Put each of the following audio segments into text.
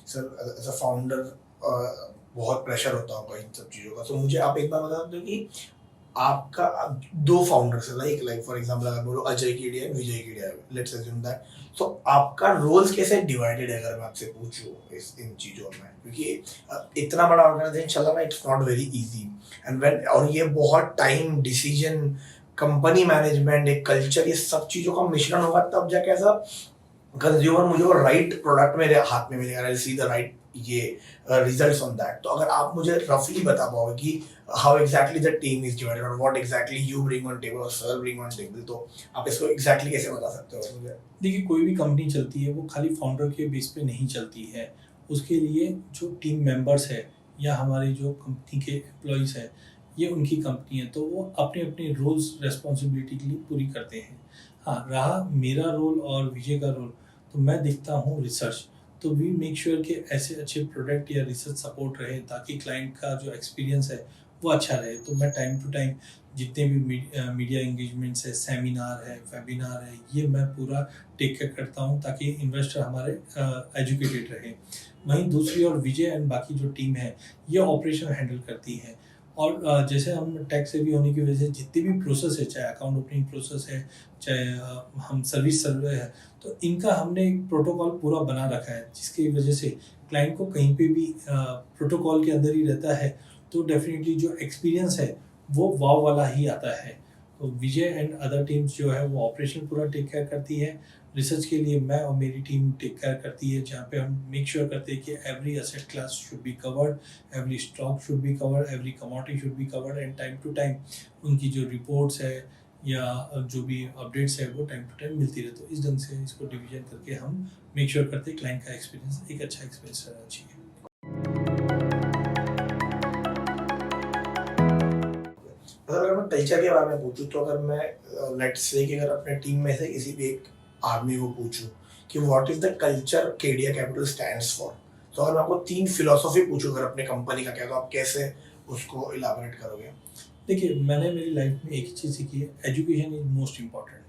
Sir as a founder बहुत pressure होता होगा इन सब चीज़ों का, तो मुझे आप एक बार बता दो कि आपका दो फाउंडर्स है, लाइक लाइक फॉर एग्जांपल अगर बोलो अजय केडिया है, विजय केडिया है, लेट्स अज्यूम दैट, तो आपका रोल्स कैसे डिवाइडेड है अगर मैं आपसे पूछूं इस इन चीजों में, क्योंकि इतना बड़ा ऑर्गेनाइजेशन चलाना it's not very easy, and when और ये बहुत टाइम डिसीजन कंपनी मैनेजमेंट एक कल्चर ये सब चीजों का मिश्रण होगा तब जाके ऐसा कंज्यूमर मुझे वो राइट प्रोडक्ट मेरे हाथ में मिलेगा, आई सी द राइट ये रिजल्ट्स ऑन दैट। तो अगर आप मुझे रफली बता पाओगे कि how exactly the team is divided और what exactly you bring on table और सर ब्रिंग ऑन टेबल, तो आप इसको एग्जैक्टली कैसे बता सकते हो मुझे? देखिए, कोई भी कंपनी चलती है वो खाली फाउंडर के बेस पे नहीं चलती है। उसके लिए जो टीम मेंबर्स है या हमारे जो कंपनी के एम्प्लॉइज़ है, ये उनकी कंपनी है, तो वो अपने अपने रोल्स रिस्पॉन्सिबिलिटी के लिए पूरी करते हैं। हाँ, रहा मेरा रोल और विजय का रोल, तो मैं देखता हूँ रिसर्च। तो वी मेक श्योर कि ऐसे अच्छे प्रोडक्ट या रिसर्च सपोर्ट रहे ताकि क्लाइंट का जो एक्सपीरियंस है वो अच्छा रहे। तो मैं टाइम टू टाइम जितने भी मीडिया एंगेजमेंट्स है, सेमिनार है, वेबिनार है, ये मैं पूरा टेक केयर करता हूँ ताकि इन्वेस्टर हमारे एजुकेटेड रहे। वहीं दूसरी ओर विजय एंड बाकी जो टीम है ये ऑपरेशन हैंडल करती है। और जैसे हम टैक्स से भी होने की वजह से जितने भी प्रोसेस है, चाहे अकाउंट ओपनिंग प्रोसेस है, चाहे हम सर्विस सर्वे है, तो इनका हमने एक प्रोटोकॉल पूरा बना रखा है जिसकी वजह से क्लाइंट को कहीं पे भी प्रोटोकॉल के अंदर ही रहता है, तो डेफिनेटली जो एक्सपीरियंस है वो वाव वाला ही आता है। तो विजय एंड अदर टीम्स जो है वो ऑपरेशन पूरा टेक केयर करती है। रिसर्च के लिए मैं और मेरी टीम टेक केयर करती है, जहाँ पे हम मेक श्योर करते हैं कि every asset class should be covered, every stock should be covered, every commodity should be covered, and time to time उनकी जो रिपोर्ट्स है या जो भी अपडेट्स है वो टाइम टू टाइम मिलती रहे। तो इस ढंग से इसको डिवीजन करके हम मेक श्योर करते हैं क्लाइंट का एक्सपीरियंस एक अच्छा एक्सपीरियंस रहना चाहिए। अगर मैं कल्चर के बारे में पूछूं, तो अगर मैं लेट्स से कि अगर अपने टीम में से किसी भी एक आदमी को पूछूं कि what is the culture Kedia capital stands for, तो अगर मैं आपको तीन फिलोसफी पूछूं अगर अपने कंपनी का क्या, तो आप कैसे उसको इलाबोरेट करोगे? देखिए, मैंने मेरी लाइफ में एक ही चीज़ सीखी है, education is most important.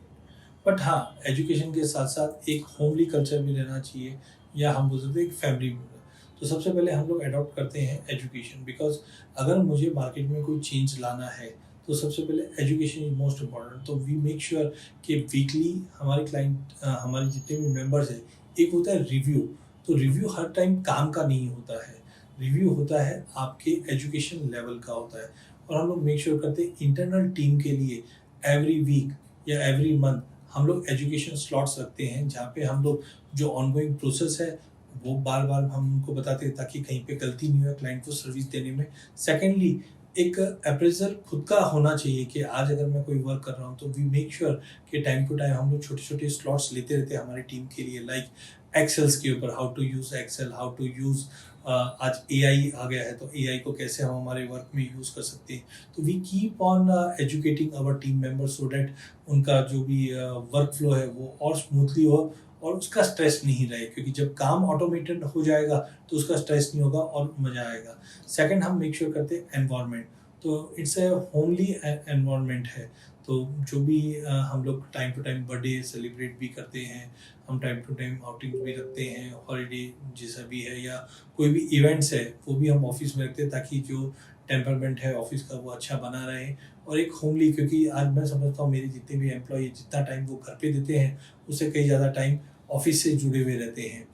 But हाँ, एजुकेशन के साथ साथ एक होमली कल्चर भी रहना चाहिए, या हम बोल सकते हैं एक फैमिली भी। तो सबसे पहले हम लोग अडॉप्ट करते हैं एजुकेशन, बिकॉज अगर मुझे मार्केट में कोई चेंज लाना है तो सबसे पहले एजुकेशन इज मोस्ट इम्पॉर्टेंट। तो वी मेक श्योर कि वीकली हमारे क्लाइंट, हमारे जितने भी मेंबर्स हैं, एक होता है रिव्यू। तो रिव्यू हर टाइम काम का नहीं होता है, रिव्यू होता है आपके एजुकेशन लेवल का होता है। और हम लोग मेक श्योर करते हैं इंटरनल टीम के लिए एवरी वीक या एवरी मंथ हम लोग एजुकेशन स्लॉट्स रखते हैं, जहाँ पे हम लोग जो ऑनगोइंग प्रोसेस है वो बार बार हम उनको बताते हैं ताकि कहीं पे गलती नहीं हो क्लाइंट को सर्विस देने में। सेकेंडली, एक अप्रेजल खुद का होना चाहिए कि आज अगर मैं कोई वर्क कर रहा हूँ तो वी मेक श्योर कि टाइम टू टाइम हम लोग छोटे छोटे स्लॉट्स लेते रहते हैं हमारी टीम के लिए, लाइक एक्सेल्स के ऊपर, how to use Excel, how to use, आज एआई आ गया है तो एआई को कैसे हम हमारे वर्क में यूज़ कर सकते हैं। तो we keep on educating our team members so that उनका जो भी वर्क फ्लो है वो और स्मूथली हो और उसका स्ट्रेस नहीं रहे, क्योंकि जब काम ऑटोमेटेड हो जाएगा तो उसका स्ट्रेस नहीं होगा और मज़ा आएगा। सेकंड, हम मेक श्योर करते हैं एनवायरनमेंट। तो इट्स ए होमली एनवायरनमेंट है। तो जो भी हम लोग time to time birthday celebrate भी करते हैं, हम टाइम टू टाइम आउटिंग भी रखते हैं, हॉलीडे जैसा भी है या कोई भी इवेंट्स है वो भी हम ऑफिस में रखते हैं ताकि जो टेम्परमेंट है ऑफिस का वो अच्छा बना रहे। और एक होमली, क्योंकि आज मैं समझता हूँ मेरे जितने भी एम्प्लॉय जितना टाइम वो घर पे देते हैं उससे कहीं ज़्यादा टाइम ऑफिस से जुड़े हुए रहते हैं।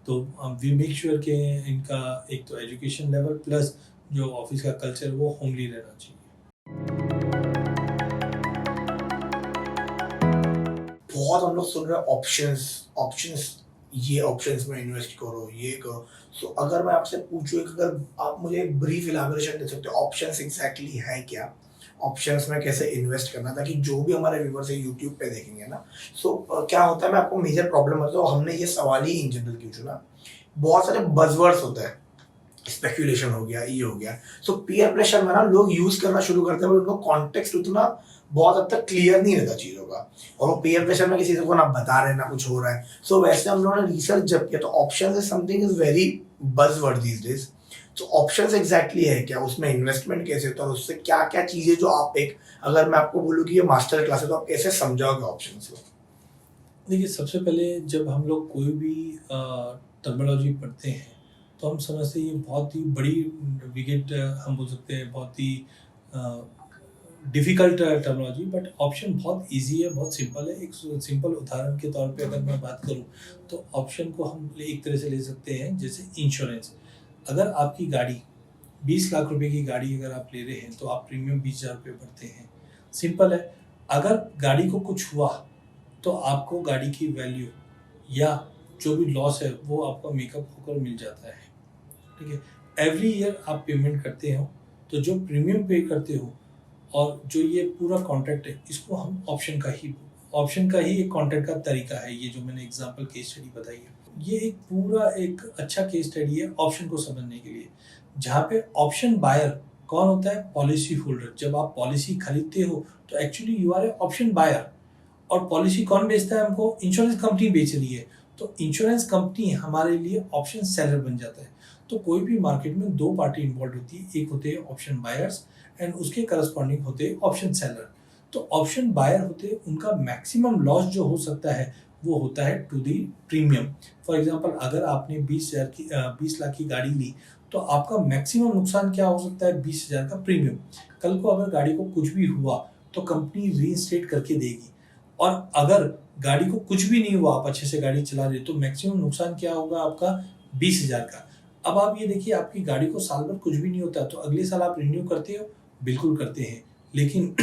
तो वी मेक श्योर कि इनका एक तो एजुकेशन लेवल प्लस जो ऑफिस का कल्चर वो होमली रहना चाहिए। बहुत हम लोग सुन रहे हैं ऑप्शंस ऑप्शंस, ये ऑप्शंस में इन्वेस्ट करो, ये करो। सो अगर मैं आपसे पूछूं, अगर आप मुझे एक ब्रीफ इलाबोरेशन दे सकते हो ऑप्शंस एग्जैक्टली है क्या, ऑप्शंस में कैसे इन्वेस्ट करना, ताकि जो भी हमारे व्यूवर्स है यूट्यूब पे देखेंगे ना, सो क्या होता है, मैं आपको मेजर प्रॉब्लम है तो हमने ये सवाल ही इन जनरल क्यों चुना, बहुत सारे बजवर्ड्स होते हैं, स्पेक्यूलेशन हो गया, ये हो गया। सो पीयर प्रेशर में ना लोग यूज करना शुरू करते हैं, पर उनको कॉन्टेक्स्ट उतना बहुत हद तक क्लियर नहीं रहता चीजों का, और वो पीयर प्रेशर में किसी को ना बता रहे ना कुछ हो रहा है। सो वैसे हम लोगों ने रिसर्च जब किया तो option is something is very buzzword these days. तो ऑप्शंस एग्जैक्टली है क्या, उसमें इन्वेस्टमेंट कैसे होता है, और उससे क्या क्या चीजें जो आप एक, अगर मैं आपको बोलूँ कि ये मास्टर क्लास है तो आप कैसे समझाओगे ऑप्शंस को? देखिए, सबसे पहले जब हम लोग कोई भी टर्मिनोलॉजी पढ़ते हैं तो हम समझते हैं ये बहुत ही बड़ी विकेट, हम बोल सकते हैं बहुत ही डिफ़िकल्ट टर्मिनोलॉजी, बट ऑप्शन बहुत ईज़ी है, बहुत सिंपल है। एक सिंपल उदाहरण के तौर पे अगर मैं बात करूँ, तो ऑप्शन को हम एक तरह से ले सकते हैं जैसे इंश्योरेंस। अगर आपकी गाड़ी 20 लाख रुपए की गाड़ी अगर आप ले रहे हैं, तो आप प्रीमियम 20,000 रुपये भरते हैं। सिंपल है। अगर गाड़ी को कुछ हुआ, तो आपको गाड़ी की वैल्यू या जो भी लॉस है वो आपका मेकअप होकर मिल जाता है। ठीक है। एवरी ईयर आप पेमेंट करते हो, तो जो प्रीमियम पे करते हो और जो ये पूरा कॉन्ट्रैक्ट है, इसको हम ऑप्शन का ही एक कॉन्ट्रैक्ट का तरीका है। ये जो मैंने एग्जांपल केस स्टडी बताई है, ये एक पूरा एक अच्छा केस स्टडी है ऑप्शन को समझने के लिए, जहाँ पे ऑप्शन बायर कौन होता है? Policy holder. जब आप पॉलिसी खरीदते हो, तो actually you are a option buyer. और पॉलिसी कौन बेचता है हमको? इंश्योरेंस कंपनी बेच रही है। तो इंश्योरेंस कंपनी हमारे लिए ऑप्शन सेलर बन जाता है। तो कोई भी मार्केट में दो पार्टी इन्वॉल्व होती है, एक होते हैं ऑप्शन बायर्स एंड उसके करस्पॉन्डिंग होते हैं ऑप्शन सेलर। तो ऑप्शन बायर होते हैं, उनका मैक्सिमम लॉस जो हो सकता है वो होता है to the premium. For example, अगर आपने 20 लाख की गाड़ी ली, तो आपका मैक्सिमम नुकसान क्या हो सकता है? 20,000 का प्रीमियम। कल को अगर गाड़ी को कुछ भी हुआ, तो कंपनी रीइंस्टेट करके देगी। और अगर गाड़ी को कुछ भी नहीं हुआ, आप अच्छे से गाड़ी चला रहे, तो मैक्सिमम नुकसान क्या होगा आपका? 20,000 का। अब आप ये देखिए, आपकी गाड़ी को साल भर कुछ भी नहीं होता, तो अगले साल आप रिन्यू करते हो? बिल्कुल करते हैं। लेकिन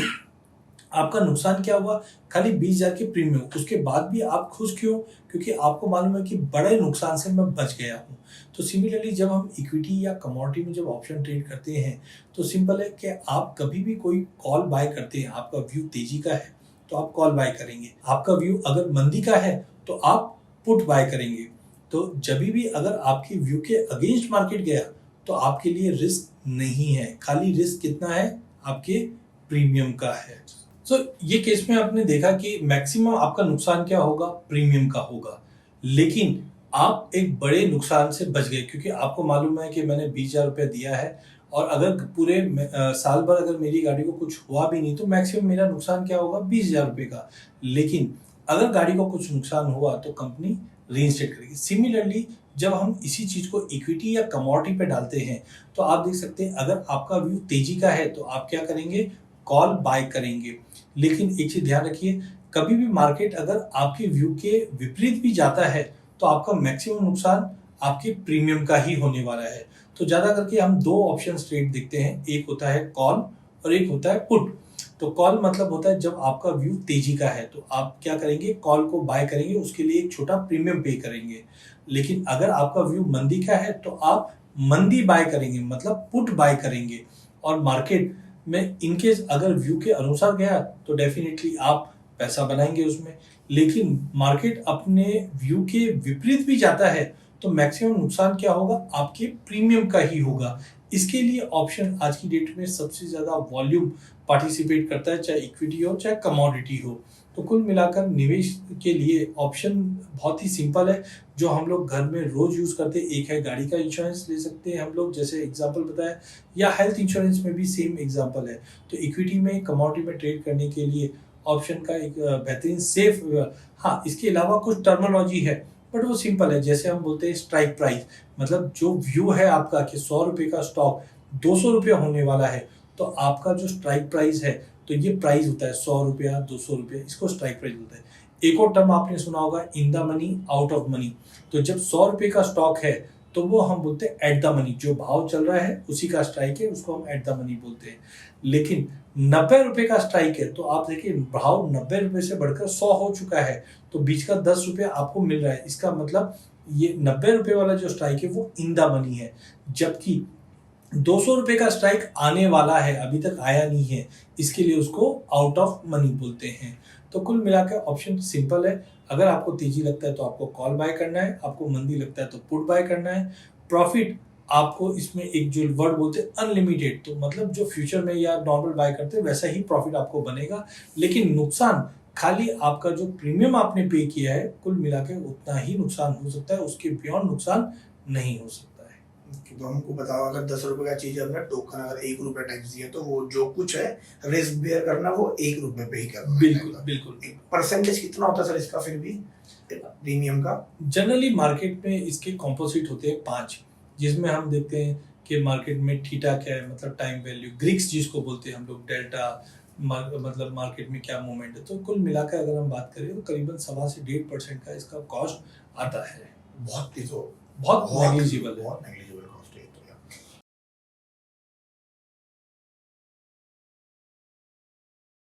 आपका नुकसान क्या हुआ? खाली 20,000 के प्रीमियम। उसके बाद भी आप खुश क्यों? क्योंकि आपको मालूम है कि बड़े नुकसान से मैं बच गया हूँ। तो सिमिलरली, जब हम इक्विटी या कमोडिटी में जब ऑप्शन ट्रेड करते हैं, तो सिंपल है कि आप कभी भी कोई कॉल बाय करते हैं, आपका व्यू तेजी का है तो आप कॉल बाय करेंगे, आपका व्यू अगर मंदी का है तो आप पुट बाय करेंगे। तो जब भी अगर आपकी व्यू के अगेंस्ट मार्केट गया, तो आपके लिए रिस्क नहीं है, खाली रिस्क कितना है? आपके प्रीमियम का है। ये केस में आपने देखा कि मैक्सिमम आपका नुकसान क्या होगा? प्रीमियम का होगा। लेकिन आप एक बड़े नुकसान से बच गए, क्योंकि आपको मालूम है कि मैंने 20,000 रुपया दिया है, और अगर पूरे साल भर अगर मेरी गाड़ी को कुछ हुआ भी नहीं, तो मैक्सिमम मेरा नुकसान क्या होगा? 20,000 रुपये का। लेकिन अगर गाड़ी को कुछ नुकसान हुआ, तो कंपनी रीइंस्टेट करेगी। सिमिलरली, जब हम इसी चीज को इक्विटी या कमोडिटी पे डालते हैं, तो आप देख सकते हैं, अगर आपका व्यू तेजी का है, तो आप क्या करेंगे? कॉल बाय करेंगे। लेकिन एक चीज ध्यान रखिए, कभी भी मार्केट अगर आपके व्यू के विपरीत भी जाता है, तो आपका मैक्सिमम नुकसान आपके प्रीमियम का ही होने वाला है। तो ज्यादा करके हम दो ऑप्शन ट्रेड देखते हैं, एक होता है कॉल और एक होता है पुट। तो कॉल मतलब होता है जब आपका व्यू तेजी का है, तो आप क्या करेंगे? कॉल को बाय करेंगे, उसके लिए एक छोटा प्रीमियम पे करेंगे। लेकिन अगर आपका व्यू मंदी का है, तो आप मंदी बाय करेंगे, मतलब पुट बाय करेंगे। और मार्केट में इनकेस अगर व्यू के अनुसार गया, तो डेफिनेटली आप पैसा बनाएंगे उसमें। लेकिन मार्केट अपने व्यू के विपरीत भी जाता है, तो मैक्सिमम नुकसान क्या होगा? आपके प्रीमियम का ही होगा। इसके लिए ऑप्शन आज की डेट में सबसे ज्यादा वॉल्यूम पार्टिसिपेट करता है, चाहे इक्विटी हो चाहे कमोडिटी हो। तो कुल मिलाकर निवेश के लिए ऑप्शन बहुत ही सिंपल है, जो हम लोग घर में रोज यूज करते हैं। एक है गाड़ी का इंश्योरेंस ले सकते हैं हम लोग, जैसे एग्जांपल बताया, या हेल्थ इंश्योरेंस में भी सेम एग्जांपल है। तो इक्विटी में, कमोडिटी में ट्रेड करने के लिए ऑप्शन का एक बेहतरीन सेफ। हाँ, इसके अलावा कुछ टर्मिनोलॉजी है, बट वो सिंपल है। जैसे हम बोलते हैं स्ट्राइक प्राइस, मतलब जो व्यू है आपका कि 100 रुपये का स्टॉक 200 रुपये होने वाला है, तो आपका जो स्ट्राइक प्राइस है, तो ये प्राइस होता है 100 रुपया, 200 रुपये, इसको स्ट्राइक प्राइस होता है। एक और टर्म आपने सुना होगा, in the money out of money. तो जब 100 रुपये का स्टॉक है, तो वो हम बोलते हैं एट द मनी, जो भाव चल रहा है उसी का स्ट्राइक है, उसको हम एट द मनी बोलते हैं। लेकिन 90 रुपये का स्ट्राइक है, तो आप देखिए भाव 90 रुपये से बढ़कर 100 हो चुका है, तो बीच का 10 रुपये आपको मिल रहा है। इसका मतलब ये 90 रुपये वाला जो स्ट्राइक है वो इन द मनी है, जबकि 200 रुपये का स्ट्राइक आने वाला है, अभी तक आया नहीं है, इसके लिए उसको आउट ऑफ मनी बोलते हैं। तो कुल मिलाकर ऑप्शन सिंपल है। अगर आपको तेजी लगता है तो आपको कॉल बाय करना है, आपको मंदी लगता है तो पुट बाय करना है। प्रॉफिट आपको इसमें एक जो वर्ड बोलते हैं अनलिमिटेड, तो मतलब जो फ्यूचर में या नॉर्मल बाय करते हैं वैसा ही प्रॉफिट आपको बनेगा। लेकिन नुकसान खाली आपका जो प्रीमियम आपने पे किया है, कुल मिलाकर उतना ही नुकसान हो सकता है, उसके बियॉन्ड नुकसान नहीं हो सकता है। तो हमको बताओ, अगर 10 रुपए का चीज हमने टोकन अगर 1 रुपया टैक्स दिया, तो वो जो कुछ है रिस्क बेयर करना वो 1 रुपए पे ही करना। बिल्कुल बिल्कुल। परसेंटेज कितना होता है सर इसका फिर भी प्रीमियम का? जनरली मार्केट में इसके कॉम्पोजिट होते हैं 5। जिसमें हम देखते हैं कि मार्केट में थीटा क्या है, मतलब टाइम वैल्यू, ग्रीक्स जिसको बोलते हैं हम लोग, डेल्टा, मतलब मार्केट में क्या मूवमेंट है। तो कुल मिलाकर अगर हम बात करें तो करीबन 1.25 से 1.5% का इसका कॉस्ट आता है। बहुत ही तो बहुत नेग्लिजिबल है। बहुत नेग्लिजिबल